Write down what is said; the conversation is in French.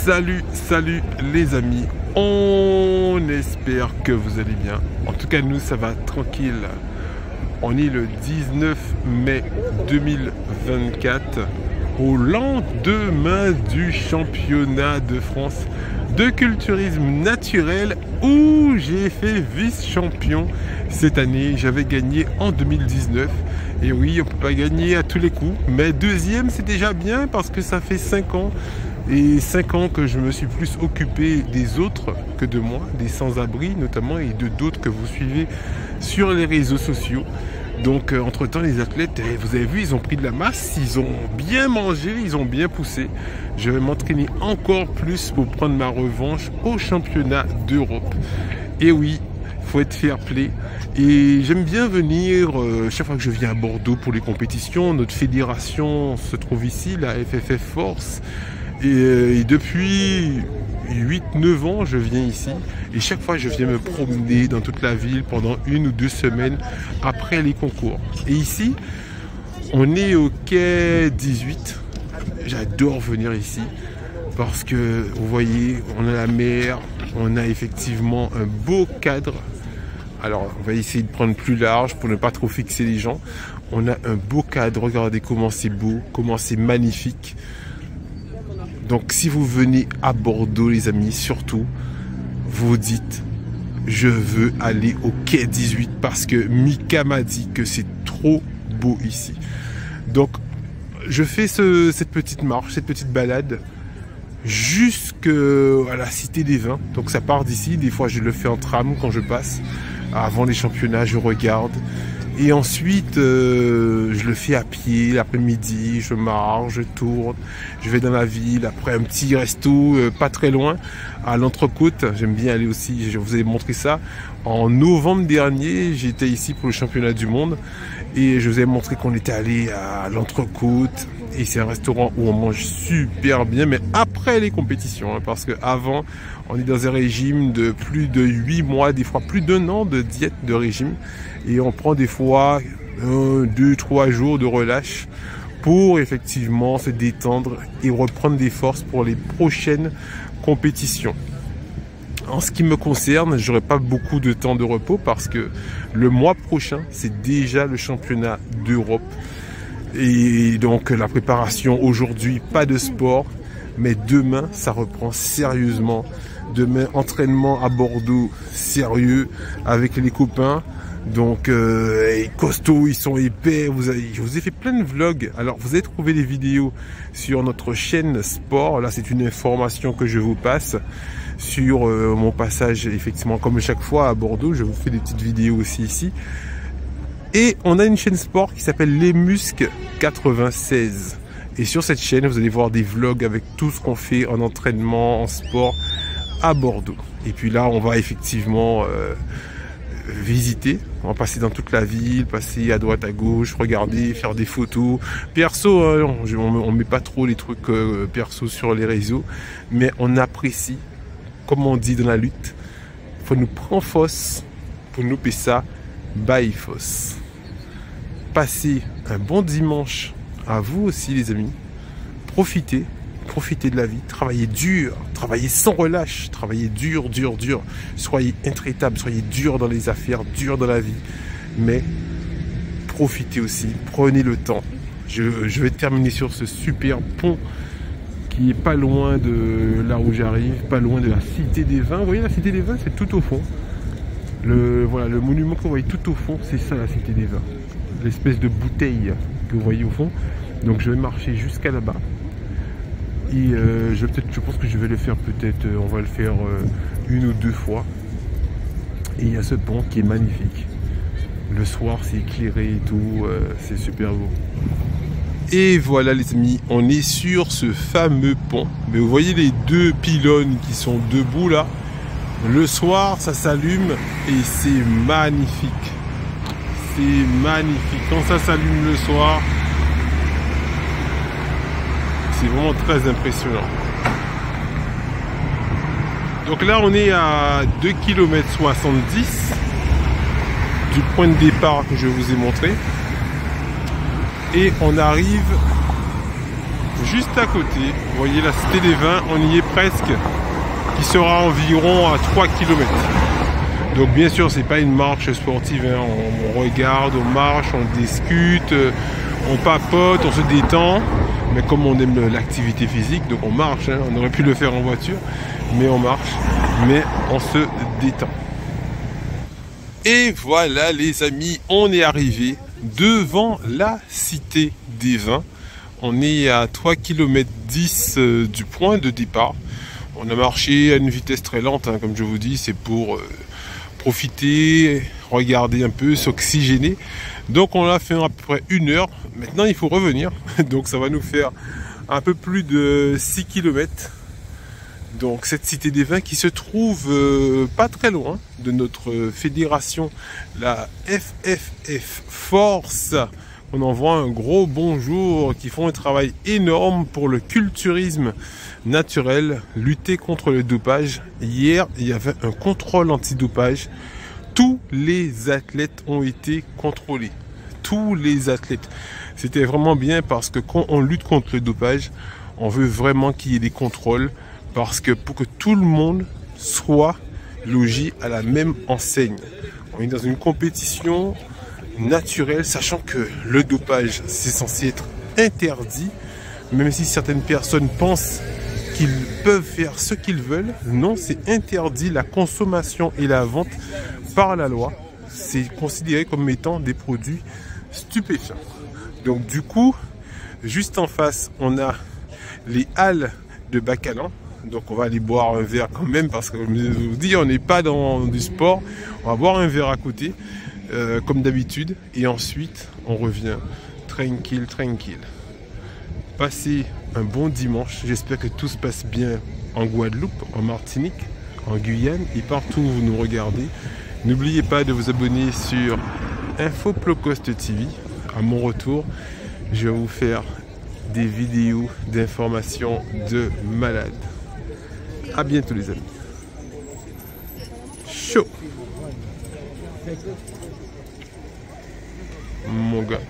Salut les amis, on espère que vous allez bien. En tout cas nous ça va tranquille. On est le 19 mai 2024 au lendemain du championnat de France de culturisme naturel où j'ai fait vice-champion cette année. J'avais gagné en 2019 et oui, on peut pas gagner à tous les coups, mais deuxième c'est déjà bien parce que ça fait 5 ans. Et 5 ans que je me suis plus occupé des autres que de moi, des sans-abri notamment, et de d'autres que vous suivez sur les réseaux sociaux. Donc entre-temps les athlètes, vous avez vu, ils ont pris de la masse, ils ont bien mangé, ils ont bien poussé. Je vais m'entraîner encore plus pour prendre ma revanche au championnat d'Europe. Et oui, il faut être fair-play. Et j'aime bien venir, chaque fois que je viens à Bordeaux pour les compétitions, notre fédération se trouve ici, la FFF Force. Et depuis 8-9 ans, je viens ici et chaque fois, je viens me promener dans toute la ville pendant 1 ou 2 semaines après les concours. Et ici, on est au quai 18. J'adore venir ici parce que, vous voyez, on a la mer, on a effectivement un beau cadre. Alors, on va essayer de prendre plus large pour ne pas trop fixer les gens. On a un beau cadre, regardez comment c'est beau, comment c'est magnifique. Donc si vous venez à Bordeaux les amis, surtout, vous dites je veux aller au quai 18 parce que Mika m'a dit que c'est trop beau ici. Donc je fais cette petite marche, cette petite balade jusqu'à la Cité des Vins. Donc ça part d'ici, des fois je le fais en tram quand je passe. Avant les championnats, je regarde. Et ensuite, je le fais à pied, l'après-midi, je marche, je tourne, je vais dans la ville, après un petit resto pas très loin, à l'Entrecôte, j'aime bien aller aussi, je vous ai montré ça. En novembre dernier, j'étais ici pour le championnat du monde et je vous ai montré qu'on était allé à l'Entrecôte et c'est un restaurant où on mange super bien, mais après les compétitions, hein, parce qu'avant, on est dans un régime de plus de 8 mois, des fois plus d'1 an de diète de régime. Et on prend des fois 2-3 jours de relâche pour effectivement se détendre et reprendre des forces pour les prochaines compétitions. En ce qui me concerne, j'aurai pas beaucoup de temps de repos parce que le mois prochain, c'est déjà le championnat d'Europe. Et donc la préparation aujourd'hui, pas de sport, mais demain, ça reprend sérieusement. Demain, entraînement à Bordeaux, sérieux, avec les copains. Donc, costauds, ils sont épais. Je vous ai fait plein de vlogs. Alors, vous avez trouvé les vidéos sur notre chaîne sport. Là, c'est une information que je vous passe sur mon passage, effectivement, comme chaque fois à Bordeaux. Je vous fais des petites vidéos aussi ici. Et on a une chaîne sport qui s'appelle Les Muscles 96. Et sur cette chaîne, vous allez voir des vlogs avec tout ce qu'on fait en entraînement, en sport à Bordeaux. Et puis là, on va effectivement visiter. On va passer dans toute la ville, passer à droite, à gauche, regarder, faire des photos. Perso, on met pas trop les trucs perso sur les réseaux, mais on apprécie, comme on dit dans la lutte, faut nous prendre force pour nous payer ça, bye force. Passez un bon dimanche à vous aussi les amis. Profitez de la vie, travaillez dur, travaillez sans relâche, travaillez dur. Soyez intraitable, soyez dur dans les affaires, dur dans la vie. Mais profitez aussi, prenez le temps. Je vais terminer sur ce super pont qui est pas loin de là où j'arrive, pas loin de la Cité des Vins. Vous voyez la Cité des Vins, c'est tout au fond. Voilà, le monument que vous voyez tout au fond, c'est ça la Cité des Vins. L'espèce de bouteille que vous voyez au fond. Donc je vais marcher jusqu'à là-bas. Et je pense que je vais le faire peut-être, on va le faire 1 ou 2 fois. Et il y a ce pont qui est magnifique. Le soir c'est éclairé et tout, c'est super beau. Et voilà les amis, on est sur ce fameux pont. Mais vous voyez les 2 pylônes qui sont debout là. Le soir ça s'allume et c'est magnifique. C'est magnifique. Quand ça s'allume le soir, c'est vraiment très impressionnant. Donc là on est à 2 km 70 du point de départ que je vous ai montré. Et on arrive juste à côté. Vous voyez la Cité des Vins, on y est presque, qui sera environ à 3 km. Donc bien sûr, c'est pas une marche sportive, hein. On regarde, on marche, on discute, on papote, on se détend. Mais comme on aime l'activité physique, donc on marche, hein. On aurait pu le faire en voiture, mais on marche, mais on se détend. Et voilà les amis, on est arrivé devant la Cité des Vins. On est à 3 km 10 du point de départ. On a marché à une vitesse très lente, hein, comme je vous dis, c'est pour profiter, regarder un peu, s'oxygéner. Donc on a fait à peu près 1 heure. Maintenant il faut revenir, donc ça va nous faire un peu plus de 6 km. Donc cette Cité des Vins qui se trouve pas très loin de notre fédération, la FFF Force. On envoie un gros bonjour, qui font un travail énorme pour le culturisme naturel, lutter contre le dopage. Hier, il y avait un contrôle antidopage. Tous les athlètes ont été contrôlés. Tous les athlètes. C'était vraiment bien parce que quand on lutte contre le dopage, on veut vraiment qu'il y ait des contrôles. Parce que pour que tout le monde soit logé à la même enseigne. On est dans une compétition naturelle, sachant que le dopage, c'est censé être interdit. Même si certaines personnes pensent qu'ils peuvent faire ce qu'ils veulent. Non, c'est interdit. La consommation et la vente par la loi, c'est considéré comme étant des produits stupéfiants. Donc du coup, juste en face, on a les halles de Bacalan. Donc on va aller boire un verre quand même parce que je vous dis, on n'est pas dans du sport. On va boire un verre à côté comme d'habitude et ensuite on revient tranquille. Passez un bon dimanche. J'espère que tout se passe bien en Guadeloupe, en Martinique, en Guyane et partout où vous nous regardez. N'oubliez pas de vous abonner sur Infoplocost TV. À mon retour, je vais vous faire des vidéos d'informations de malades. À bientôt les amis. Chaud. Mon gars.